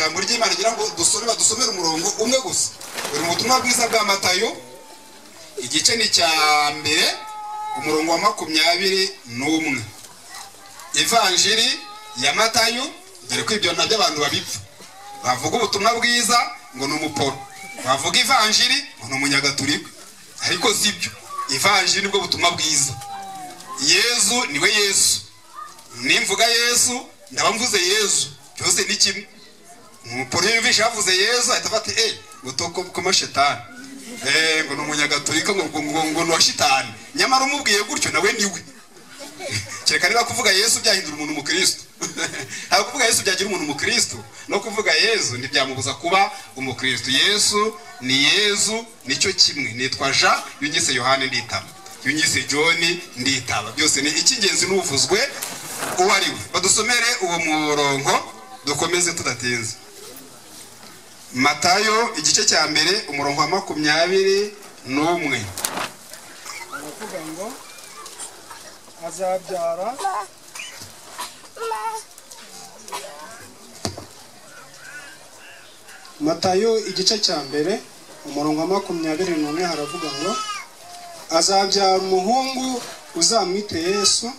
ijambo ry'Imana ngira ngo dusomere umurongo umwe gusa uri mu butumwa bwiza bwa Matayo igice ni cya mbere umurongo wa 21. Evanjiri ya Matayo, dore ko ibyo nabyo abantu babipfa. Bavuga ubutumwa bwiza ngo ni umuporo, bavuga evanjiri ngo ni umunyagatulika, ariko sibyo. Evanjiri nibwo butumwa bwiza. Yesu niwe Yesu. Nimvuga Yesu ndaba mvuze Yesu, byose ni kimwe. Umuporo yumvisha avuze Yesu atafati gutoko kuma shetani, ngo ni umunyagatulika ngo no shitani. Nyamara umubwiye gutyo nawe niwe. Kereka niba kuvuga Yesu byahindura umuntu umukristo. Ntabwo kuvuga Yesu byagira umuntu umukristo, no kuvuga Yesu ntibyamubuza kuba umukristo. Yesu ni Yesu, nicyo kimwe. Nitwa Jean, yunyise Yohane nditaba, yunyise John nditaba, byose ni icyingenzi n'uvuzwe uwo ari we. Badusomere uwo murongo dukomeze tudatinze. Matayo igice cya mbere umurongo wa 21. Aravuga ngo azabyara Matayo igice cya mbere umurongo wa 21 haravuga ngo azabyara umuhungu uzamwite Yesu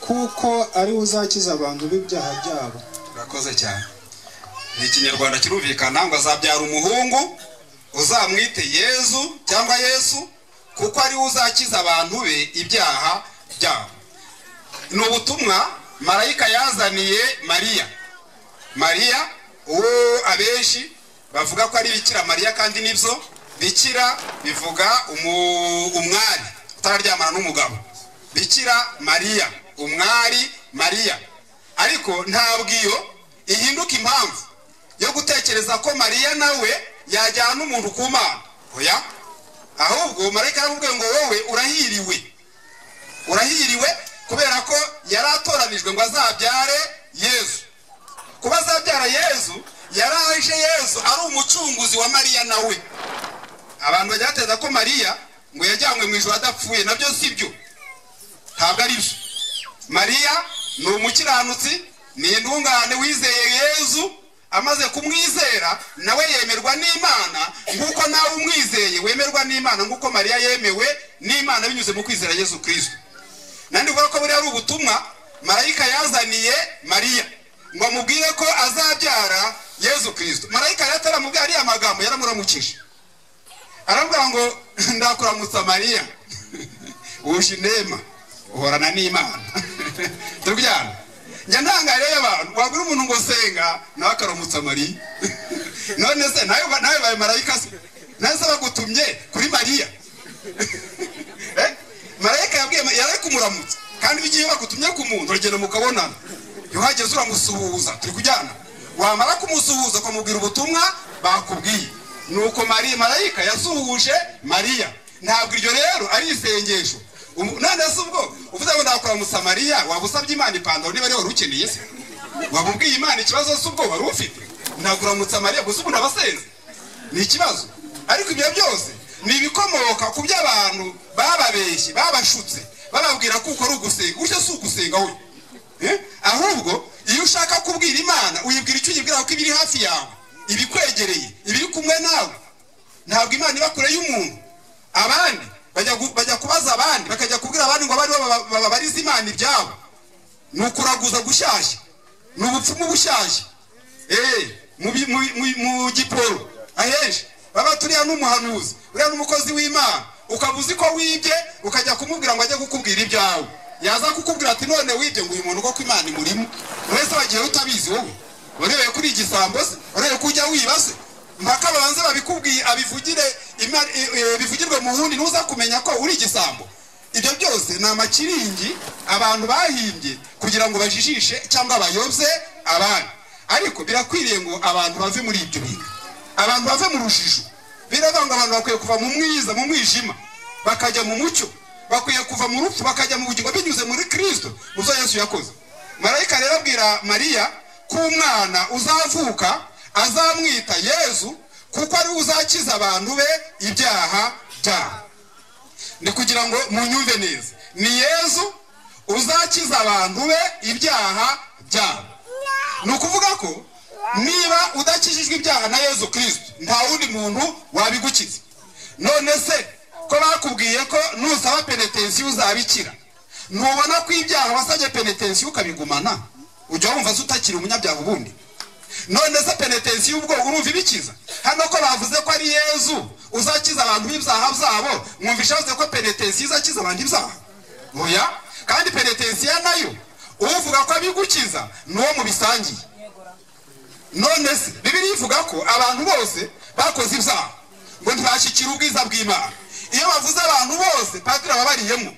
kuko ari uzakiza abantu b'ibyaha byabo. Urakoze cyane. Ni Ikinyarwanda kirumvikana ngo azabyara umuhungu uzamwite Yesu cyangwa Yesu kuko ari uzakiza abantu be ibyaha byabo. Ni ubutumwa marayika yazaniye Mariya uwo abenshi bavuga ko ari Bikira Mariya, kandi nibyo Bikira bivuga umwari utararyamana n'umugabo. Bikira Mariya, umwari Mariya. Ariko ntabwo iyo ihinduka impamvu yo gutekereza ko Mariya nawe yajyana umuntu ku Mana. Oya, ahubwo marayika aramubwiye ngo wowe urahiriwe kubera ko yaratoranijwe ngo azabyare Yesu. Kuba azabyara Yesu, yaraje Yesu ari umucunguzi wa Mariya nawe. Abantu bajya bateza ko Mariya ngo yajyanywe mu ijuru adapfuye, nabyo sibyo. Ntabwo ari byo. Mariya ni umukiranutsi, ni intungane wizeye Yesu, amaze kumwizera nawe yemerwa n'Imana nguko nawe umwizeye wemerwa n'Imana nguko Mariya yemewe n'Imana binyuze mu kwizera Yesu Kristo. Nandi vuga ko buri ari ubutumwa marayika yazaniye Mariya ngo amubwire ko azabyara Yesu Kristo. Marayika yataramubwiye ari amagambo, yaramuramukije. Aravuga ngo ndakuramutsa Mariya, uje inema uhorana n'Imana. Tubyana njya ntangare y'abantu wabura umuntu ngo senga nawe akaramutsa Mariya. None se nawe baye marayika se naze bagutumye kuri Mariya. Marayika yabwiye yari kumuramutsa, kandi bigiye bagutumye ku muntu uragenda mukabonana. Yohageze uramusuhuza, turi kujyana. Wamara kumusuhuza kumubwira ubutumwa bakubwiye. Nuko marayika yasuhuje Mariya. Ntabwo iryo rero ari isengesho. None se ubwo uvuze ngo ndakuramutsa Mariya, wabusabye Imana ipandaro niba rero urukeneye se? Wabubwiye Imana ikibazo se ubwo wari ufite? Ndakuramutsa Mariya gusa ubu ndabasenze. Ni ikibazo. Ariko ibyo byose ni ibikomoka ku by'abantu bababeshye, babashutse, bababwira ko ukora ugusenga. Uje si ugusenga we. Ahubwo iyo ushaka kubwira Imana uyibwira icyo uyibwira ko ibiri hafi yawe, ibikwegereye, ibiri kumwe nawe. Ntabwo Imana iba kure y'umuntu. Abandi bajya kubaza abandi, bakajya kubwira abandi ngo bari babarize Imana ibyabo. Nukuraguza gushyashya, n'ubupfumu bushyashya. Mu giporo ahenshi baba turiya n'umuhanuzi, uriya n'umukozi w'Imana, ukabuzi ko wibye ukajya kumubwira ngo ajye kukubwira ibyawe. Yaza kukubwira ati none wibye ngo uyu muntu ko Imana imurimo. Wese wagiye utabizi wowe. Urebe kuri igisambo se, urebe kujya wibase. Mpaka babanze babikubwiye bivugirwe mu hundi nuza kumenya ko uri igisambo. Ibyo byose ni amakiringi abantu bahimbye kugira ngo bajijishe cyangwa bayobye abandi. Ariko birakwiriye ngo abantu bave muri ibyo bintu, abantu bave mu rujijo. Biravanga abantu bakwiye kuva mu mwiza, mu mwijima, bakajya mu mucyo. Bakwiye kuva mu rupfu bakajya mu bugingo binyuze muri Kristo, uzo Yesu yakoze. Marayika rero abwira Mariya ko umwana uzavuka azamwita Yesu kuko ari uzakiza abantu be ibyaha byabo. Ni kugira ngo munyumve neza, ni Yesu uzakiza abantu be ibyaha byabo. Nukuvuga ko niba udakijijwe ibyaha na Yezu Kristo nta wundi muntu wabigukiza. None se ko bakubwiye ko nusaba penitensiyo uzabikira, ntubona ko ibyaha wasabye penitensiyo ukabigumana ujya wumva utakiri umunyabyaha ubundi? None se penitensiyo ubwo urumva ibikiza? Hano ko bavuze ko ari Yezu uzakiza abantu b'ibyaha byabo, mwumvisha ko penitensiyo izakiza abantu ibyaha? Oya, kandi penitensiyo nayo uvuga ko abigukiza nuwo mubisangiye. None se Bibiliya ivuga ko abantu bose bakoze ibyaha ngo ntibashyikira ubwiza bw'Imana. Iyo bavuze abantu bose padiri ababariyemo,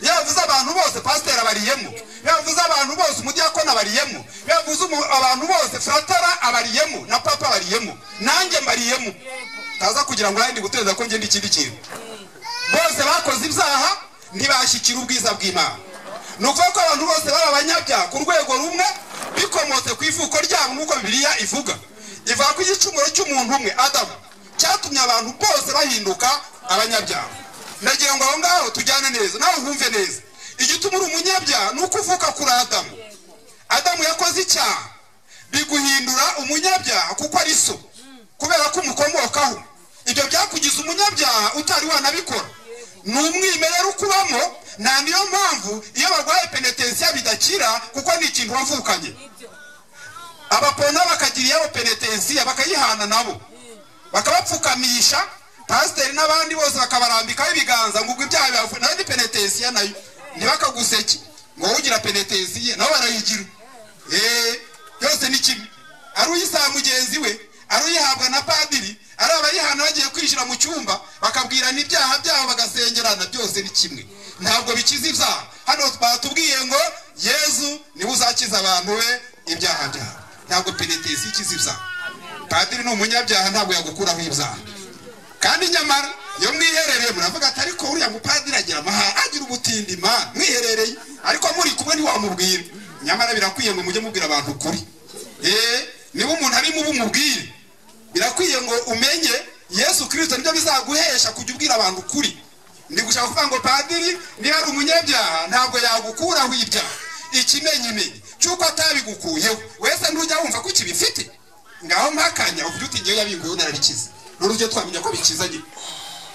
iyo bavuze abantu bose pasiteri abariyemo, iyo bavuze abantu bose umudiyakoni abariyemo, iyo bavuze abantu bose fratara abariyemo na papa abariyemo, nanjye mbariyemo. Taza kugira ngo ndi guteza ko ngende ikindi kintu. Bose bakoze ibyaha ntibashyikira ubwiza bw'Imana. Nuko ko abantu bose baba abanyabyaha ku rwego rumwe bikomotse ku ivuko ryabo, nk'uko Bibiliya ivuga. Ivuga ko igicumuro cy'umuntu umwe Adamu cyatumye abantu bose bahinduka abanyabyaha. Ndagira ngo aho ngaho tujyane neza, nawe wumve neza. Igituma uri umunyabyaha nuko uvuka kuri Adamu. Adamu yakoze icyaha biguhindura umunyabyaha kuko ari so, kubera ko umukomokaho. Ibyo byakugize umunyabyaha utari wanabikora. Ni umwimerere ukubamo, na niyo mpamvu iyo barwaye penitensiya bidakira kuko ni ikintu wavukanye. Abapona bakagira iyo penitensiya bakayihana nabo, bakabapfukamisha, pasiteri n'abandi bose bakabarambikaho ibiganza ngo ibyaha bibavuye. Nandi penitensiya nayo ntibakaguseke ngo ugira penitensiya nabo barayigira. Yose ni kimwe, ari uyisaba mugenzi we, ari uyihabwa na padiri, ari abayihana bagiye kwinjira mu cyumba bakabwirana ibyaha byabo bagasengerana, byose ni kimwe. Ntabwo bikiza ibyaha. Hano batubwiye ngo Yezu niwe uzakiza abantu be ibyaha byabo, ntabwo penitensiya ikiza ibyaha. Padiri ni umunyabyaha ntabwo yagukuraho ibyaha. Kandi nyamara iyo mwiherereye muravuga ati ariko uriya mupadiri agira amahane, agira ubutindi Imana, mwiherereye ariko muri kumwe ntiwamubwira. Nyamara birakwiye ngo mujye mubwira abantu ukuri. Niba umuntu ari mubi umubwire. Birakwiye ngo umenye Yesu Kristo nibyo bizaguhesha kujya ubwira abantu ukuri. Ndi gushaka kuvuga ngo padiri niba ari umunyabyaha ntabwo yagukuraho ibyaha. Ikimenyimenyi cyuko atabigukuyeho wese ntujya wumva ko kibifite. Ngaho mpakanya uvuga uti ngiye yabinguye nararikiza. N'urujye twamenya ko bikiza nyine.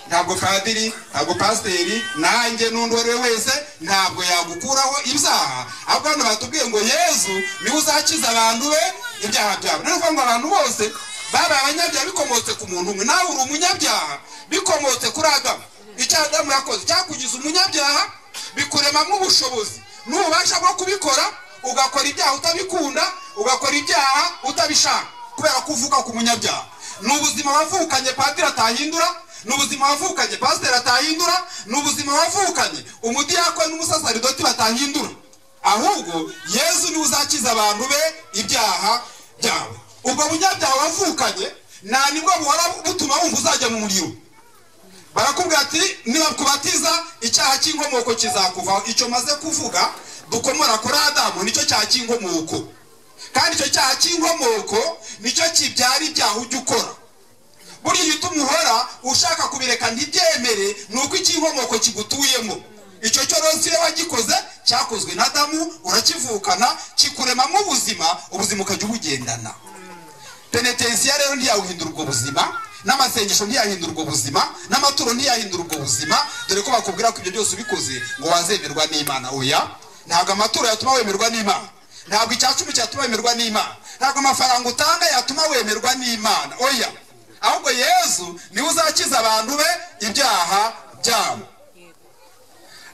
Ntabwo padiri, ntabwo pasiteri, nanjye n'undi uwo ari we wese ntabwo yagukuraho ibyaha. Ahubwo hano batubwiye ngo Yezu niwe uzakiza abantu be ibyaha byabo. Ni ukuvuga ngo abantu bose baba abanyabyaha bikomotse ku muntu umwe. Nawe uri umunyabyaha bikomotse kuri Adamu. Icyo Adamu yakoze cyakugize umunyabyaha, bikuremamo ubushobozi n'ububasha bwo kubikora, ugakora ibyaha utabikunda, ugakora ibyaha utabishaka, kubera kuvuka ku munyabyaha. Ni ubuzima wavukanye padiri atahindura, ni ubuzima wavukanye pasiteri atahindura, ni ubuzima wavukanye umudiyakoni n'umusasaridoti batahindura. Ahubwo Yezu niwe uzakiza abantu be ibyaha byabo. Ubwo bunyabyaha wavukanye nta nibwo buhora butuma wumva uzajya mu muriro. Barakubwira ati niba kubatiza icyaha cy'inkomoko kizakuvaho. Icyo maze kuvuga dukomora kuri Adamu nicyo cyaha cy'inkomoko, kandi icyo cyaha cy'inkomoko nicyo kibyara ibyaha ujya ukora. Buriya ituma uhora ushaka kubireka ntibyemere nuko icy'inkomoko kigutuyemo. Icyo cyo rero iyo wagikoze cyakozwe na Adamu, urakivukana, kikuremamo ubuzima, ubuzima ukajya ubugendana. Penitensiya rero ntiyawuhindura ubwo buzima, n'amasengesho ntiyahindura ubwo buzima, n'amaturo ntiyahindura ubwo buzima. Dore ko bakubwira ko ibyo byose ubikoze ngo wazemerwa n'Imana. Oya, ntabwo amaturo yatuma wemerwa n'Imana, ntabwo icyacumi cyatuma wemerwa n'Imana, ntabwo amafaranga utanga yatuma wemerwa n'Imana. Oya, ahubwo Yezu niwe uzakiza abantu be ibyaha byabo.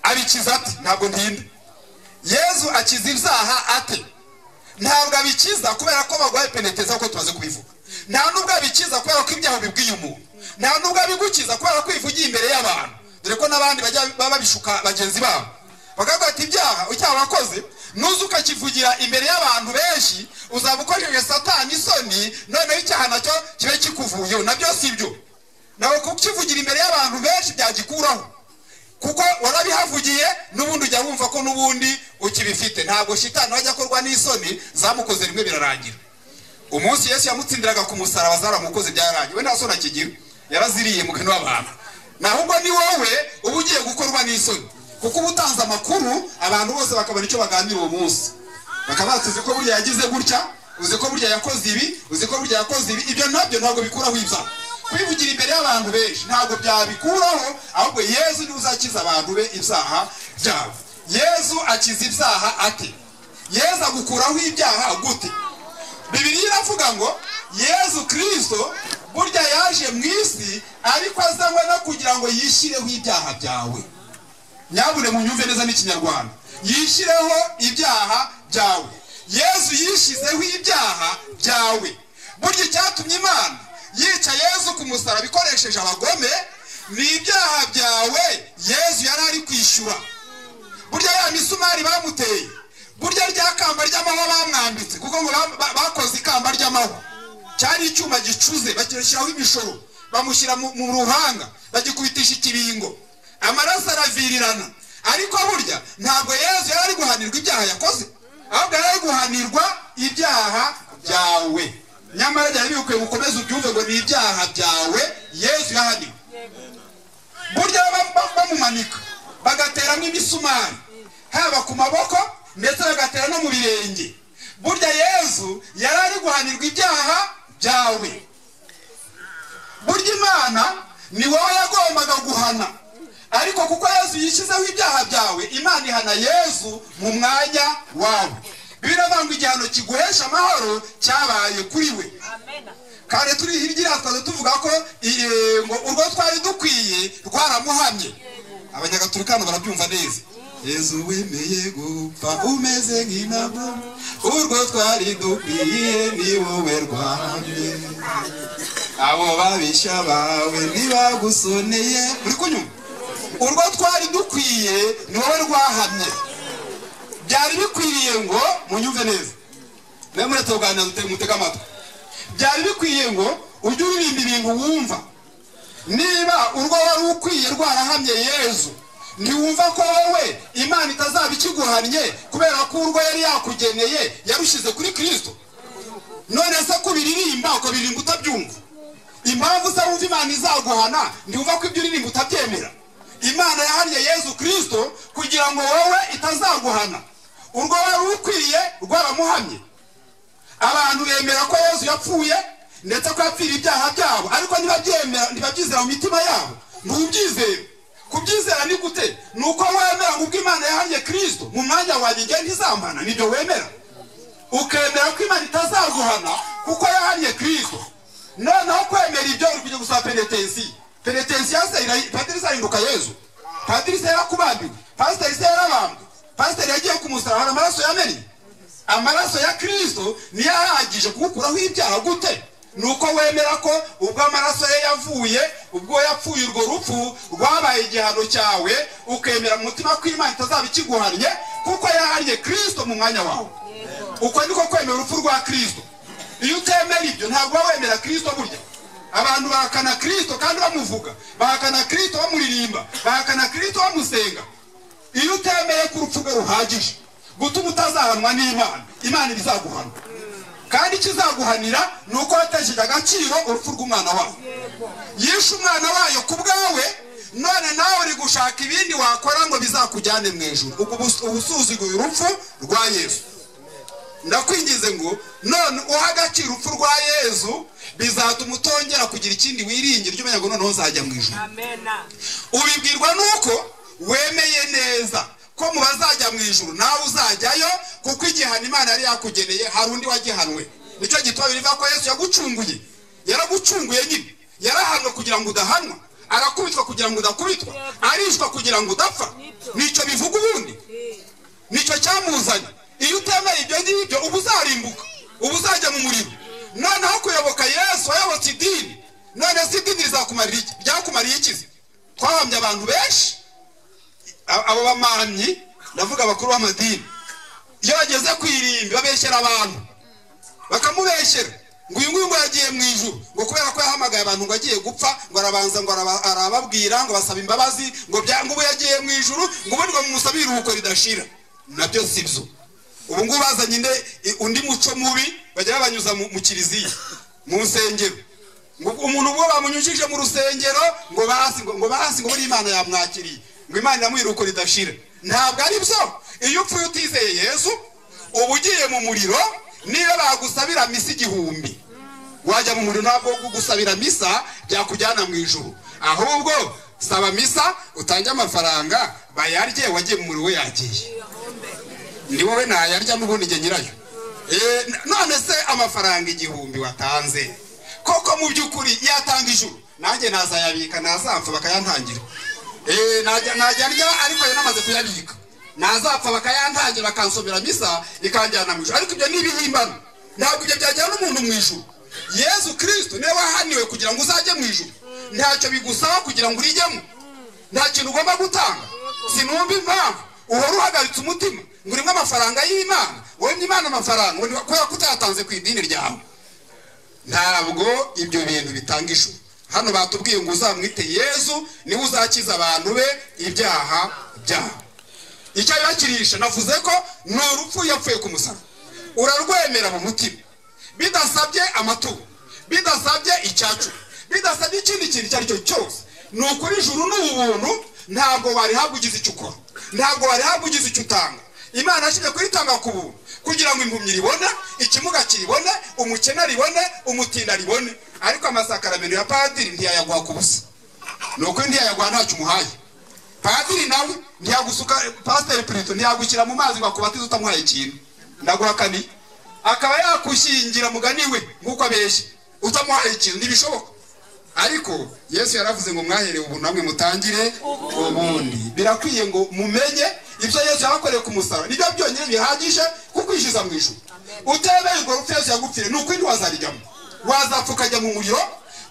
Abikiza ati ntabwo ntinda. Yezu akiza ibyaha ate? Ntabwo abikiza kubera ko bagwaye penitensiya ko tumaze kubivuga. Nta nubwo abikiza kubera ko ibyaha bibwiye umuntu. Nta nubwo abigukiza kubera ko ivugiye imbere y'abantu. Dore ko n'abandi bajya babishuka bagenzi babo, bakavuga ati icyaha wakoze nuza ukakivugira imbere y'abantu benshi uzaba ukojeje Satani isoni, noneho icyaha nacyo kibe kikuvuyeho. Nabyo si byo. Nawe kukivugira imbere y'abantu benshi byagikuraho, kuko warabihavugiye n'ubundi ujya wumva ko n'ubundi ukibifite. Ntabwo shitani wajya akorwa n'isoni zamukoze rimwe birarangira. Umunsi Yesu yamutsindiraga ku musaraba zaramukoze byarangiye, we nta soni akigira, yaraziriye mu kanwa w'abantu. Nahubwo ni wowe uba ugiye gukorwa n'isoni, kuko ubutanze amakuru abantu bose bakabona icyo baganira uwo munsi, bakaba batuzi ko buriya yagize gutya, uzi ko burya yakoze ibi, uzi ko burya yakoze ibi. Ibyo nabyo ntabwo bikuraho ibyaha. Kwivugira imbere y'abantu benshi ntabwo byabikuraho, ahubwo Yesu niwe uzakiza abantu be ibyaha byabo. Yesu akiza ibyaha ate? Yesu agukuraho ibyaha gute? Bibiliya iravuga ngo Yesu Kristo burya yaje mu isi ariko azanywe no kugira ngo yishyireho ibyaha byawe. Nyabune munyumve neza n'ikinyarwanda, yishyireho ibyaha byawe. Yesu yishyizeho ibyaha byawe. Burya icyatumye Imana yica Yesu ku musaraba ikoresheje abagome ni ibyaha byawe Yesu yari ari kwishyura. Burya ya misumari bamuteye, burya rya kamba ry'amahwa bamwambitse, kuko ngo bakoze ikamba ry'amahwa cyari icyuma gicuze, bakirashyiraho imishoro, bamushyira mu ruhanga, bagikubitisha ikibingo, amaraso aravirirana. Ariko burya ntabwo Yesu yari ari guhanirwa ibyaha yakoze, ahubwo yari ari guhanirwa ibyaha byawe. Nyamara byari bikwiye gukomeza ubyumve ngo ni ibyaha byawe Yesu yahaniwe. Burya bamumanika bagateramo imisumari, haba ku maboko ndetse bagatera no mu birenge. Burya Yesu yari ari guhanirwa ibyaha byawe. Burya Imana ni wowe yagombaga guhana, ariko kuko Yesu yishyizeho ibyaha byawe, Imana ihana Yesu mu mwanya wawe. Biravuga ngo igihano kiguhesha amahoro cyabaye kuri we. Kandi turi hirya twaje tuvuga ko ngo urwo twari dukwiye rwaramuhamye. Abanyagatulika barabyumva neza. Yesu wemeye gupfa umeze nk'intama, urwo twari dukwiye ni wowe rwahamye. Abo babisha bawe ntibagusoneye. Uri kunyumva? Urwo twari dukwiye ni wowe rwahamye. Byari bikwiriye ngo munyumve neza, nemure tuganira mutega amatwi. Byari bikwiye ngo ujye uririmba ibintu wumva. Niba urwo wari ukwiye rwarahamye Yesu, ntiwumva ko wowe Imana itazaba ikiguhannye kubera ko urwo yari yakugeneye yarushize kuri Kristo? None se kubiririmba uko biririmba utabyumva? Impamvu se wumva Imana izaguhana ntiwumva ko ibyo uririmba utabyemera? Imana yahannye Yesu Kristo kugira ngo wowe itazaguhana. Urwo wari ukwiye rwaramuhamye. Abantu bemera ko Yesu yapfuye ndetse ko yapfira ibyaha byabo, ariko ntibabyizera mu mitima yabo. Ntubyizere. Kubyizera ni gute? Nuko wemera ngo Imana yahannye Kristo mu mwanya wanjye ngiye ntizamana, nibyo wemera. Ukemera ko Imana itazaguhana kuko yahannye Kristo. Noneho kwemera ibyo uri kujya gusaba penetensi. Penetensi yase Padiri zahinduka Yesu. Padiri se yarakubambiwe, Pastor se yarabambwe, Pastor yagiye kumusaraba, amaraso yamennye. Amaraso ya Kristo niyo ahagije kugukuraho ibyaha gute? Nuko wemera ko ubwo amaraso ye yavuye, ubwo yapfuye urwo rupfu rwabaye igihano cyawe, ukemera mu mutima ko Imana itazaba ikiguhannye kuko yahannye Kristo mu mwanya wawe. Uko niko kwemera urupfu rwa Kristo. Iyo utemera ibyo ntabwo wemera Kristo. Burya abantu bahakana Kristo kandi bamuvuga, bahakana Kristo bamuririmba, bahakana Kristo bamusenga. Iyo utemeye ko urupfu rwe ruhagije gutuma utazahanwa n'Imana, Imana ibizaguhana. Kandi kizaguhanira nuko watejeje agaciro urupfu rw'umwana wawe. Yishe umwana wayo ku bwawe, none nawe uri gushaka ibindi wakora ngo bizakujyane mu ijuru. Ubusuziguye urupfu rwa Yesu. Ndakwingize ngo none uha agaciro urupfu rwa Yesu, bizatuma utongera kugira ikindi wiringira ry'umenya ngo noneho uzajya mu ijuru. Ubibwirwa nuko wemeye neza ko mu bazajya mu ijuru nawe uzajyayo, kuko igihano Imana yari yakugeneye hari undi wagihanwe. Nicyo gituma birivuga ko Yesu yagucunguye. Yaragucunguye nyine. Yarahanwe kugira ngo udahanwa, arakubitwa kugira ngo udakubitwa, arishwa kugira ngo udapfa. Nicyo bivuga ubundi. Nicyo cyamuzanye. Iyo utemera ibyo ngibyo uba uzarimbuka, uba uzajya mu muriro. Noneho kuyoboka Yesu wayobotse idini, none si idini rizakumarira iki? Ryakumariye iki? Twahamye abantu benshi, abo bamanyi, ndavuga abakuru b'amadini, iyo bageze ku irimbi babeshyera abantu, bakamubeshyera ngo uyu nguyu ngo yagiye mu ijuru, ngo kubera ko yahamagaye abantu ngo agiye gupfa, ngo arabanza ngo arababwira ngo basaba imbabazi, ngo ubu yagiye mu ijuru, ngo ubundi ngo mumusabire iruhuko ridashira. Nabyo si byo. Ubu ngubu bazanye undi muco mubi bajya babanyuza mu kiliziya, mu nsengero. Ngo umuntu ubwo bamunyujije mu rusengero ngo bahasi ngo buri Imana yamwakiriye, ngo Imana iramuhiruko ridashira. Ntabwo ari byo. Iyo upfuye utizeye Yesu uba ugiye mu muriro, niyo bagusabira misa igihumbi wajya mu muriro ntabwo gusabira misa byakujyana mu ijuru, ahubwo saba misa utange amafaranga bayarye, wagiye mu muriro we yagiye, ndi wowe nayarya n'ubundi njye nyirayo. None se amafaranga igihumbi watanze koko mu by'ukuri yatanga ijuru, nanjye nazayabika nazapfa bakayantangira. Najya arya ariko yo namaze kuyabika, nazapfa bakayantangira bakansomera misa ikanjyana mu ijuru, ariko ibyo n'ibihimbano, ntabwo ibyo byajyana umuntu mu ijuru. Yesu Kristo niwe wahaniwe kugira ngo uzajye mu ijuru, ntacyo bigusaba kugira ngo urijyemo, nta kintu ugomba gutanga. Sinumva impamvu uhora uhagaritse umutima ngo urimo amafaranga y'Imana, wowe n'Imana amafaranga kubera ko utayatanze ku idini ryawe. Ntabwo ibyo bintu bitanga ijuru. Hano batubwiye ngo uzamwite Yesu niwe uzakiza abantu be ibyaha byabo. Icyo yakirisha navuze ko ni urupfu yapfuye ku musaraba, urarwemera mu mutima bidasabye amaturo, bidasabye icyacu, bidasabye ikindi kintu icyo ari cyo cyose. Ni ukuri ijuru ni ubuntu, ntabwo wari habugize icyo ukora, ntabwo wari habugize icyo utanga. Imana yashyize kuritanga ku buntu kugira ngo impumyi ribone, ikimuga kiribone, umukene ribone, umutinda ribone. Ariko amasakaramentu ya padiri ntiyayaguha ku busa, ni ukuri ntiyayaguha ntacyo umuhaye. Padiri nawe ntiyagusuka, pasiteri Pirito ntiyagushyira mu mazi ngo akubatize utamuhaye ikintu, ndaguhakaniye. Akaba yakushyingira mugani we nk'uko abeshye utamuhaye ikintu, ntibishoboka. Ariko Yesu yaravuze ngo mwaherewe ubu namwe mutangire ubundi. Birakwiye ngo mumenye ibyo Yesu yabakoreye ku musaraba nibyo byonyine bihagije kukwishyuza mu ijuru. Utebeye urwo rupfu Yesu yagupfire, ni ukwindi wazarijyamo, wazapfa ukajya mu muriro,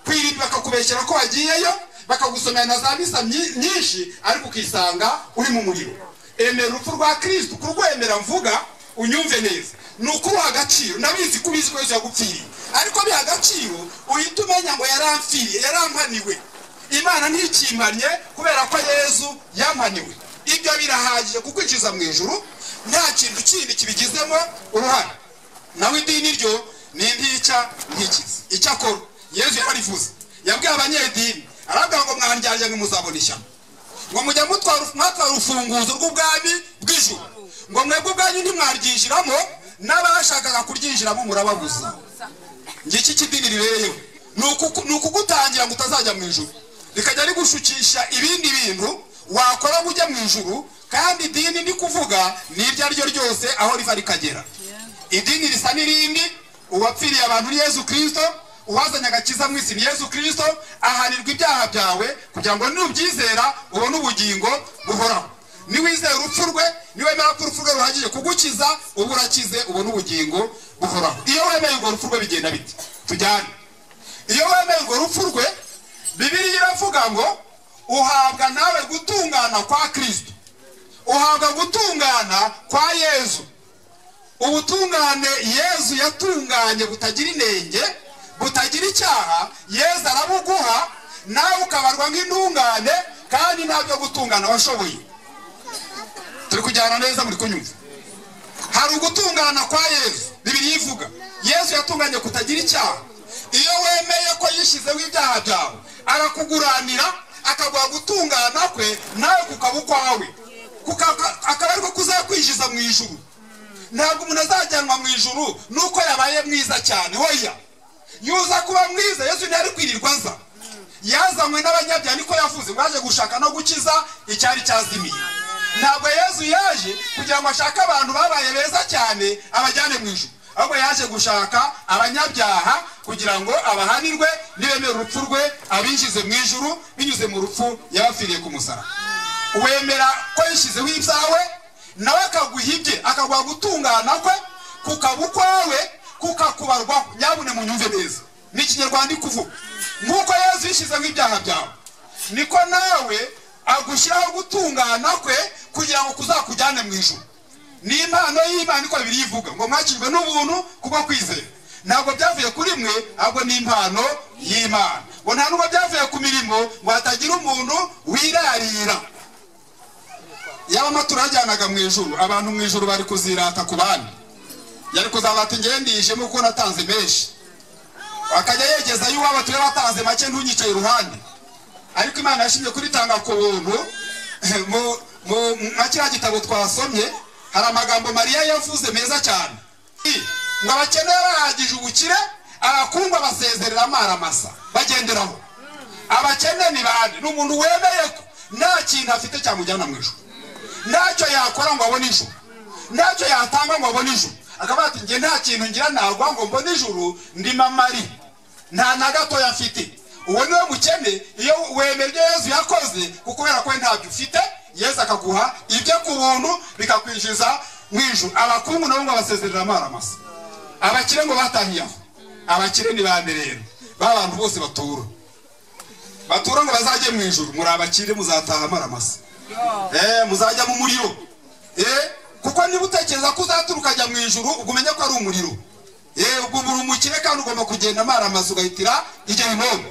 kwirinda bakakubeshyera ko wagiyeyo, bakagusomera na za misa nyinshi, ariko ukisanga uri mu muriro. Emera urupfu rwa Kristo, kurwemera mvuga unyumve neza, ni ukuruha agaciro. Ndabizi ko ubizi ko Yesu yagupfiriye, ariko biha agaciro uhita umenya ngo yaramfiriye, yarampaniwe. Imana ntikimpanye kubera ko Yesu yampaniwe. Ibyo birahagije kukwikiza mu ijuru, nta kintu kindi kibigizemo uruhare. Nawe idini ryo ni ntica ntikize. Icyakora Yesu yarivuze, yabwiye abanyedini aravuga ngo mwandyarya muzabona ishyano, ngo mujya mutwara urufunguzo rw'ubwami bw'ijuru, ngo mwebwe ubwanyu ntimwaryinjiramo, n'abashakaga kuryinjiramo murababuza. Ngiki kidini ribereyeho ni ukugutangira ngo utazajya mu ijuru, rikajya rigushukisha ibindi bintu wakora ujya mu ijuru. Kandi idini ndi kuvuga ni iryo ari ryo ryose aho riva rikagera. Idini risa n'irindi, uwapfiriye abantu ni Yesu Kristo, uwazanye agakiza mu isi ni Yesu Kristo, ahanirwa ibyaha byawe kugira ngo nubyizera ubone ubugingo buhoraho. Niwizera urupfu rwe, niwemera ko urupfu rwe ruhagije kugukiza, ubu urakize ubone ubugingo buhoraho. Iyo wemeye urwo rupfu rwe bigenda bite? Tujyane. Iyo wemeye urwo rupfu rwe, Bibiliya iravuga ngo uhabwa nawe gutungana kwa Kristo, uhabwa gutungana kwa Yesu. Ubutungane Yesu yatunganye butagira inenge, butagira icyaha, Yesu arabuguha, nawe ukabarwa nk'intungane, kandi ntabyo gutungana washoboye. Turi kujyana neza, muri kunyumva? Hari ugutungana kwa Yesu. Bibiliya ivuga Yesu yatunganye kutagira icyaha. Iyo wemeye ko yishyizeho ibyaha byawe, arakuguranira, akaguha gutungana kwe, nawe kukaba ukwawe, akaba ariko kuzakwinjiza mu ijuru. Ntabwo umuntu azajyanwa mu ijuru nuko yabaye mwiza cyane, hoya. Yuza kuba mwiza, Yesu ntiyari kwirirwa aza, yazanywe n'abanyabyaha, niko yavuze, ngo aje gushaka no gukiza icyari cyazimiye. Ntabwo Yesu yaje kugira ngo ashake abantu babaye beza cyane abajyane mu ijuru, ahubwo yaje gushaka abanyabyaha kugira ngo abahanirwe, nibemera urupfu rwe abinjize mu ijuru binyuze mu rupfu yabafiriye ku musaraba. Uwemera ko yishyizeho ibyawe, nawe akaguha ibye, akaguha gutungana kwe, kukaba ukwawe, kukakubarwaho. Nyabune munyumve neza, ni Ikinyarwanda ikuvuga. Nk'uko Yesu yishyizeho ibyaha byawe, niko nawe agushyiraho gutungana kwe kugira ngo kuzakujyane mu ijuru. Ni impano y'Imana, niko Bibiliya ivuga ngo mwakijwe n'ubuntu kubwo kwizera. Ntabwo byavuye kuri mwe, ahubwo ni impano y'Imana. Ngo nta nubwo byavuye ku mirimo ngo hatagira umuntu wirarira. Yaba amaturo yajyanaga mu ijuru, abantu mu ijuru bari kuzirata ku bandi. Yari kuzabata ngendishemo kuko natanze menshi, akajya yegeza y'uwaba turi batanze make ntunyicaye iruhande. Ariko Imana yashimye kuritanga ku buntu. Mu kiriya gitabo twasomye hari amagambo Mariya yavuze meza cyane. ngo abakene bahagije ubukire abakungu basezerera amaramasa bagenderaho. Abakene ni bande? N'umuntu wemeye ko nta kintu afite cyamujyana mu ijuru, ntacyo yakora ngo abone ijuru, ntacyo yatanga ngo abone ijuru. Akavuga ati nge nta kintu ngira nagwa ngo mbone ijuru, ndi mamari, nta na gato yafite. Uwo niwe mukene iyo wemerye Yesu yakoze, kubera ko ntabyo ufite Yesu akaguha ibyo ku buntu bikakwinjiza mu ijuru. Abakungu nabo ngo basezerera amaramasa, abakire ngo batahiyaho. Abakire ni bande rero? Babantu bose batura ngo bazajye mu ijuru. Muri abakire muzataha amaramasa, muzajya mu muriro. Kuko niba utekereza ko uzaturuka ajya mu ijuru ugumenye ko ari umuriro. Ubwo buri umukire kandi ugomba kugenda amaramasa ugahitira igihinomu.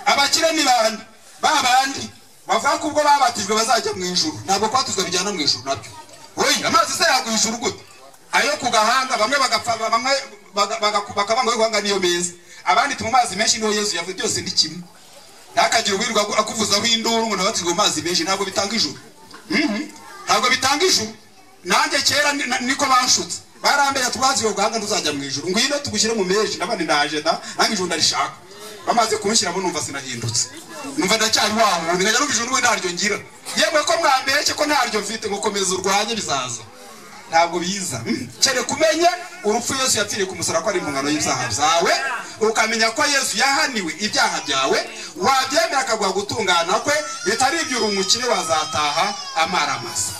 Abakire ni bande? Babandi bavuga ko ubwo babatijwe bazajya mu ijuru. Ntabwo kwatuzwa bijyana mu ijuru nabyo. Oyi, amazi se yaguha ijuru gute? Ayo ku gahanga bamwe bagapfa, bamwe bakabanga guhanga niyo meza. Abandi mu mazi menshi niho Yesu yavuze byose ndi kimwe. Ntakagira ubwirwa akuvuzaho induru ngo nabatijwe mu mazi menshi. Ntabwo bitanga ijuru. Ntabwo bitanga ijuru. Nanjye kera niko banshutse. Barambera tubaziwe guhanga ntuzajya mu ijuru. Ngwino tugushyire mu menshi. Nabandi ndaje da nange ijuru ndarishaka. Bamaze kumushyiramo numva sinahindutse. Numva ndacyari waho. Ngajya no ijuru ntaryo ngira. Yemwe ko mwambere ko ntaryo mfite ngo komeza urwanye bizaza. Ntabwo biza. Cyane kumenye urupfu Yesu yapfiriye ku musaraba ko ari impungano y'ibyaha byawe, ukamenya ko Yesu yahaniwe ibyaha byawe, wabyemera akaguha gutungana kwe, bitari ibyo uri umukire wazataha amaramasa.